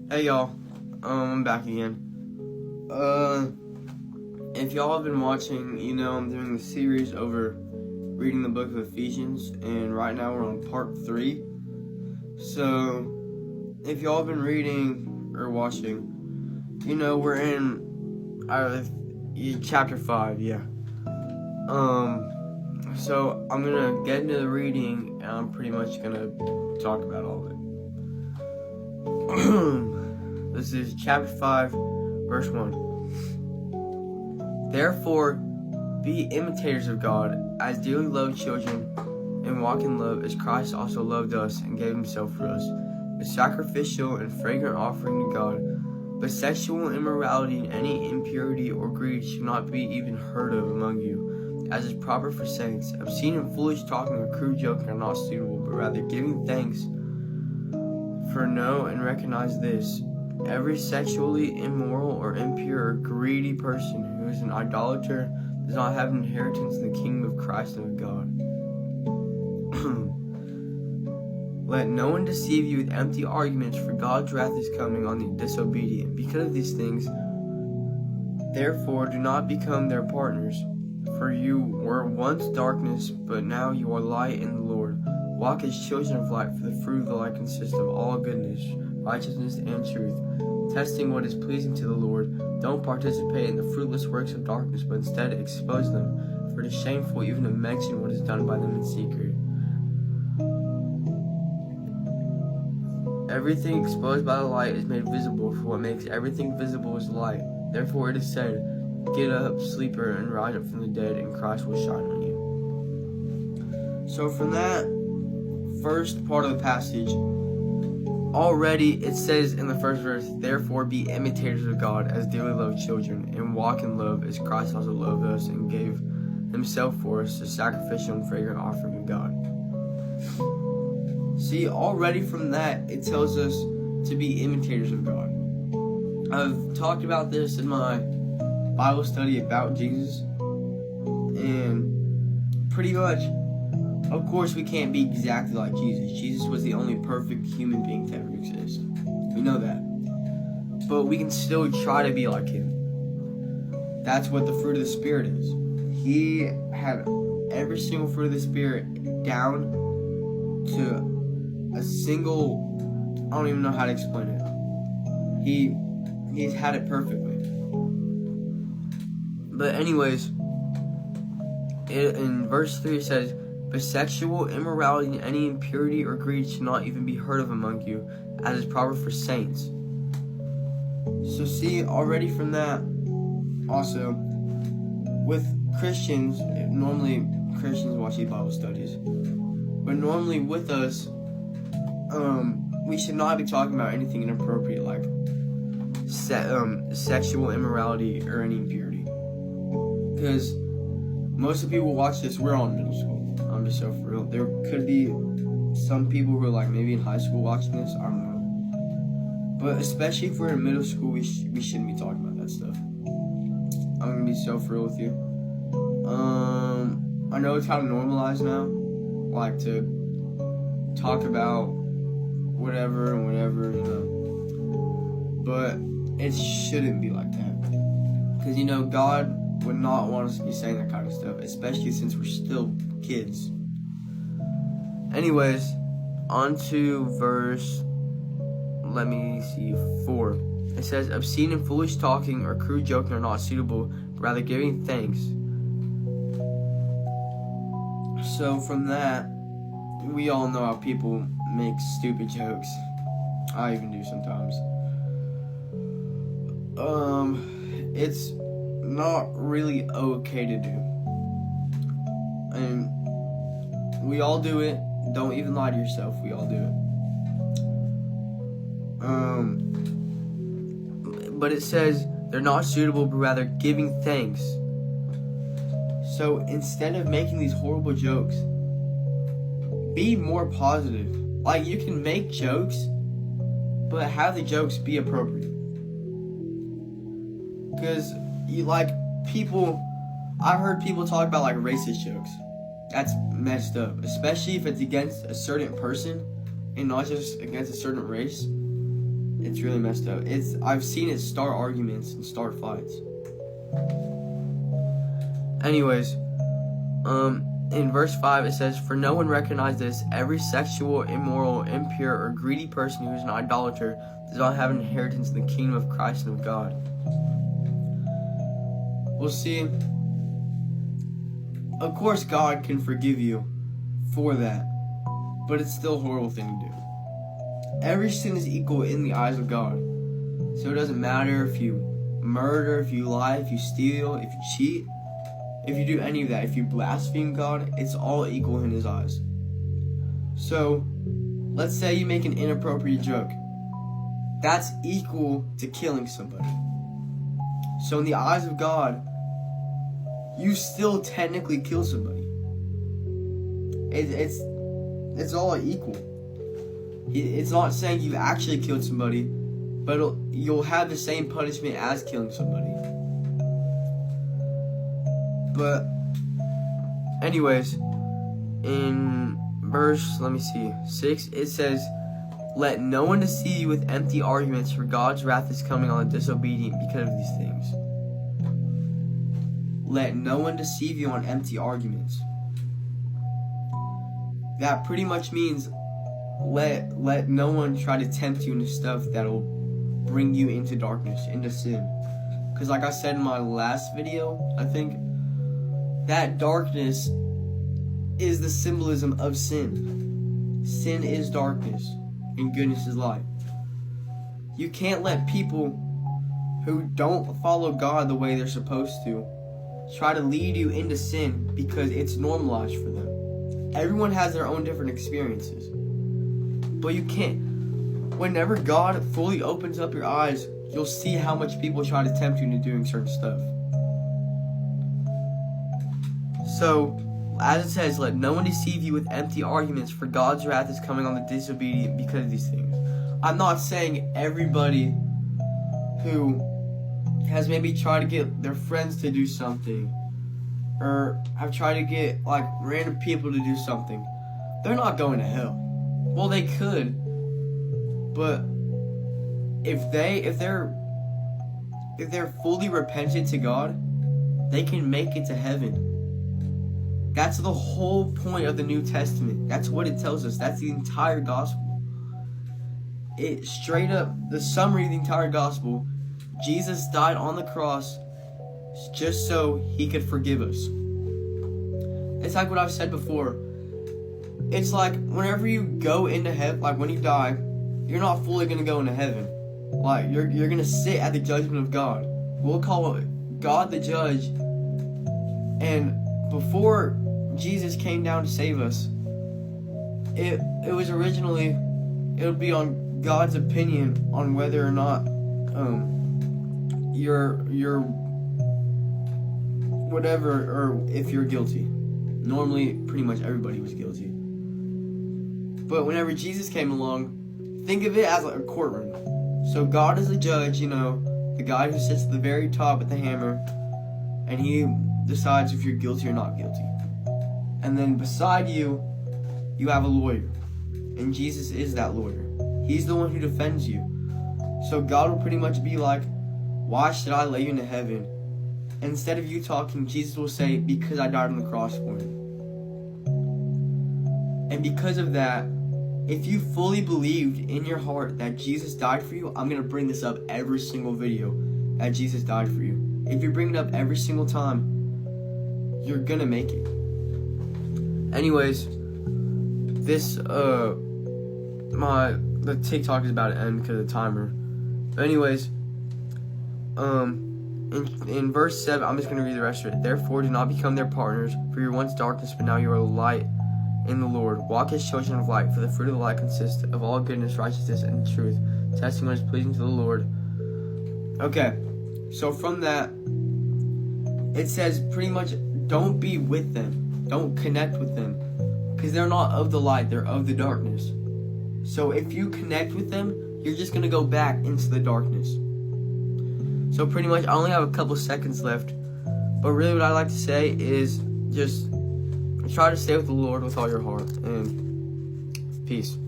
Hey y'all, I'm back again. If y'all have been watching, I'm doing the series over reading the book of Ephesians, and right now we're on part 3. So, if y'all have been reading or watching, we're in chapter 5, yeah. So I'm gonna get into the reading, and I'm pretty much gonna talk about all of it. This is chapter 5, verse 1. Therefore, be imitators of God as dearly loved children, and walk in love as Christ also loved us and gave himself for us, a sacrificial and fragrant offering to God. But sexual immorality and any impurity or greed should not be even heard of among you, as is proper for saints. Obscene and foolish talking or crude joking are not suitable, but rather giving thanks. For know and recognize this: every sexually immoral or impure or greedy person who is an idolater does not have an inheritance in the kingdom of Christ and of God. Let no one deceive you with empty arguments, for God's wrath is coming on the disobedient. Because of these things, therefore, do not become their partners. For you were once darkness, but now you are light in the Lord. Walk as children of light, for the fruit of the light consists of all goodness, righteousness, and truth, testing what is pleasing to the Lord. Don't participate in the fruitless works of darkness, but instead expose them, for it is shameful even to mention what is done by them in secret. Everything exposed by the light is made visible, for what makes everything visible is light. Therefore it is said, get up, sleeper, and rise up from the dead, and Christ will shine on you. So from that first part of the passage, already it says in the first verse, therefore be imitators of God as dearly loved children, and walk in love as Christ also loved us and gave himself for us, a sacrificial and fragrant offering to God. See, already from that, it tells us to be imitators of God. I've talked about this in my Bible study about Jesus, and pretty much, of course, we can't be exactly like Jesus. Jesus was the only perfect human being to ever exist. We know that. But we can still try to be like him. That's what the fruit of the Spirit is. He had every single fruit of the Spirit down to a single, I don't even know how to explain it. He's had it perfectly. But anyways, in verse 3 it says, but sexual immorality and any impurity or greed should not even be heard of among you, as is proper for saints. So see, already from that, also, with Christians, normally Christians watch these Bible studies, but normally with us, we should not be talking about anything inappropriate like sexual immorality or any impurity. Because most of the people who watch this, we're all in middle school. I'm just so for real. There could be some people who are like maybe in high school watching this. I don't know. But especially if we're in middle school, we shouldn't be talking about that stuff. I'm gonna be so for real with you. I know it's kind of normalized now, like to talk about whatever and whatever, but it shouldn't be like that. Because God would not want us to be saying that kind of stuff, especially since we're still kids. Anyways, on to verse 4. It says, obscene and foolish talking or crude joking are not suitable, but rather giving thanks. So from that, we all know how people make stupid jokes. I even do sometimes. It's not really okay to do. And we all do it. Don't even lie to yourself. We all do it. But it says they're not suitable, but rather giving thanks. So instead of making these horrible jokes, be more positive. Like, you can make jokes, but have the jokes be appropriate. Because I've heard people talk about like racist jokes. That's messed up, especially if it's against a certain person and not just against a certain race. It's really messed up. I've seen it start arguments and start fights. Anyways, in verse 5 it says, "For no one recognizes this. Every sexual, immoral, impure, or greedy person who is an idolater does not have an inheritance in the kingdom of Christ and of God." We'll see. Of course, God can forgive you for that, but it's still a horrible thing to do. Every sin is equal in the eyes of God. So it doesn't matter if you murder, if you lie, if you steal, if you cheat, if you do any of that, if you blaspheme God, it's all equal in His eyes. So, let's say you make an inappropriate joke. That's equal to killing somebody. So in the eyes of God, you still technically kill somebody. It's all equal. It's not saying you actually killed somebody, but you'll have the same punishment as killing somebody. But anyways, in verse 6, it says, "Let no one deceive you with empty arguments, for God's wrath is coming on the disobedient because of these things." Let no one deceive you on empty arguments. That pretty much means let no one try to tempt you into stuff that'll bring you into darkness, into sin. Because like I said in my last video, I think, that darkness is the symbolism of sin. Sin is darkness, and goodness is light. You can't let people who don't follow God the way they're supposed to try to lead you into sin because it's normalized for them. Everyone has their own different experiences. But you can't. Whenever God fully opens up your eyes, you'll see how much people try to tempt you into doing certain stuff. So, as it says, let no one deceive you with empty arguments, for God's wrath is coming on the disobedient because of these things. I'm not saying everybody who has maybe tried to get their friends to do something, or have tried to get like random people to do something, they're not going to hell. Well, they could, but if they're fully repentant to God, they can make it to heaven. That's the whole point of the New Testament. That's what it tells us. That's the entire gospel. It straight up, the summary of the entire gospel, Jesus died on the cross just so He could forgive us. It's like what I've said before. It's like whenever you go into heaven, like when you die, you're not fully going to go into heaven. Like you're going to sit at the judgment of God. We'll call God the judge. And before Jesus came down to save us, it was originally, it would be on God's opinion on whether or not you're whatever, or if you're guilty. Normally, pretty much everybody was guilty. But whenever Jesus came along, think of it as like a courtroom. So God is the judge, the guy who sits at the very top with the hammer, and He decides if you're guilty or not guilty. And then beside you, you have a lawyer. And Jesus is that lawyer. He's the one who defends you. So God will pretty much be like, why should I let you into heaven? And instead of you talking, Jesus will say, because I died on the cross for you. And because of that, if you fully believed in your heart that Jesus died for you, I'm going to bring this up every single video, that Jesus died for you. If you bring it up every single time, you're going to make it. Anyways, this, the TikTok is about to end because of the timer. But anyways, in verse 7, I'm just going to read the rest of it. "Therefore, do not become their partners, for you were once darkness, but now you are light in the Lord. Walk as children of light, for the fruit of the light consists of all goodness, righteousness, and truth, testing what is pleasing to the Lord." Okay, so from that, it says pretty much don't be with them. Don't connect with them, because they're not of the light, they're of the darkness. So if you connect with them, you're just going to go back into the darkness. So pretty much, I only have a couple seconds left, but really what I like to say is just try to stay with the Lord with all your heart, and peace.